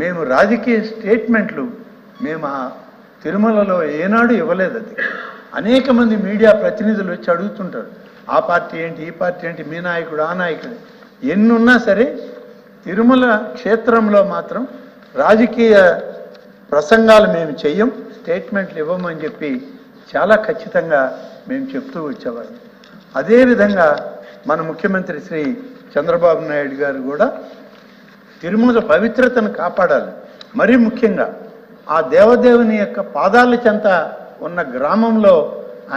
మేము రాజకీయ స్టేట్మెంట్లు మేము ఆ తిరుమలలో ఏనాడు ఇవ్వలేదు. అది అనేక మంది మీడియా ప్రతినిధులు వచ్చి అడుగుతుంటారు, ఆ పార్టీ ఏంటి, ఈ పార్టీ ఏంటి, మీ నాయకుడు, ఆ నాయకుడు. ఎన్నున్నా సరే తిరుమల క్షేత్రంలో మాత్రం రాజకీయ ప్రసంగాలు మేము చెయ్యం, స్టేట్మెంట్లు ఇవ్వమని చెప్పి చాలా ఖచ్చితంగా మేము చెప్తూ వచ్చేవాళ్ళం. అదేవిధంగా మన ముఖ్యమంత్రి శ్రీ చంద్రబాబు నాయుడు గారు కూడా తిరుమల పవిత్రతను కాపాడాలి. మరీ ముఖ్యంగా ఆ దేవదేవుని యొక్క పాదాల చెంత ఉన్న గ్రామంలో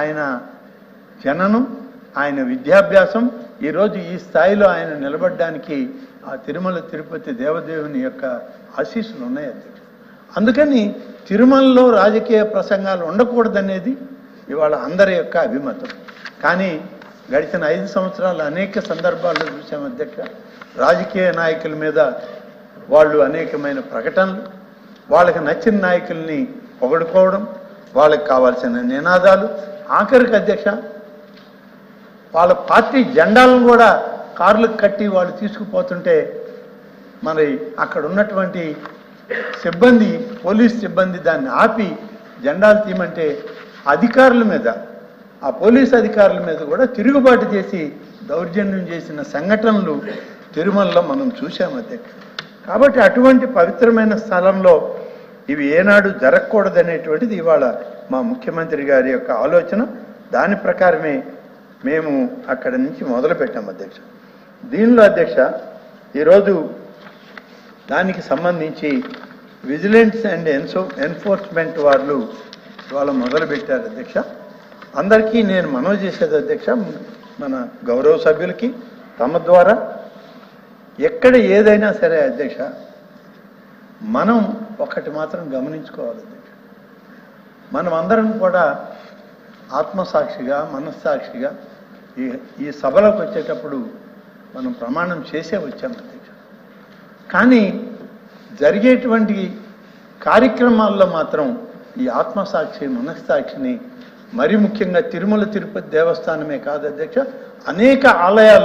ఆయన జననం, ఆయన విద్యాభ్యాసం, ఈరోజు ఈ స్థాయిలో ఆయన నిలబడడానికి ఆ తిరుమల తిరుపతి దేవదేవుని యొక్క ఆశీస్సులు ఉన్నాయి. అందుకని తిరుమలలో రాజకీయ ప్రసంగాలు ఉండకూడదనేది ఇవాళ అందరి యొక్క అభిమతం. కానీ గడిచిన 5 సంవత్సరాలు అనేక సందర్భాల్లో చూసాం అధ్యక్ష, రాజకీయ నాయకుల మీద వాళ్ళు అనేకమైన ప్రకటనలు, వాళ్ళకి నచ్చిన నాయకుల్ని పొగడుకోవడం, వాళ్ళకి కావాల్సిన నినాదాలు, ఆఖరికి అధ్యక్ష వాళ్ళ పార్టీ జెండాలను కూడా కార్లకు కట్టి వాళ్ళు తీసుకుపోతుంటే మరి అక్కడ ఉన్నటువంటి సిబ్బంది, పోలీస్ సిబ్బంది దాన్ని ఆపి జెండాలు తీయమంటే అధికారుల మీద, ఆ పోలీస్ అధికారుల మీద కూడా తిరుగుబాటు చేసి దౌర్జన్యం చేసిన సంఘటనలు తిరుమలలో మనం చూసాం అధ్యక్ష. కాబట్టి అటువంటి పవిత్రమైన స్థలంలో ఇవి ఏనాడు జరగకూడదనేటువంటిది ఇవాళ మా ముఖ్యమంత్రి గారి యొక్క ఆలోచన. దాని ప్రకారమే మేము అక్కడి నుంచి మొదలుపెట్టాం అధ్యక్ష. దీనిలో అధ్యక్ష ఈరోజు దానికి సంబంధించి విజిలెన్స్ అండ్ ఎన్ఫోర్స్మెంట్ వాళ్ళు ఇవాళ మొదలుపెట్టారు అధ్యక్ష. అందరికీ నేను మనవి చేసేది అధ్యక్ష, మన గౌరవ సభ్యులకి తమ ద్వారా ఎక్కడ ఏదైనా సరే అధ్యక్ష, మనం ఒకటి మాత్రం గమనించుకోవాలి అధ్యక్ష, మనం అందరం కూడా ఆత్మసాక్షిగా, మనస్సాక్షిగా ఈ సభలోకి వచ్చేటప్పుడు మనం ప్రమాణం చేసే వచ్చాం అధ్యక్ష. కానీ జరిగేటువంటి కార్యక్రమాల్లో మాత్రం ఈ ఆత్మసాక్షి, మనస్సాక్షిని, మరి ముఖ్యంగా తిరుమల తిరుపతి దేవస్థానమే కాదు అధ్యక్ష, అనేక ఆలయాల్లో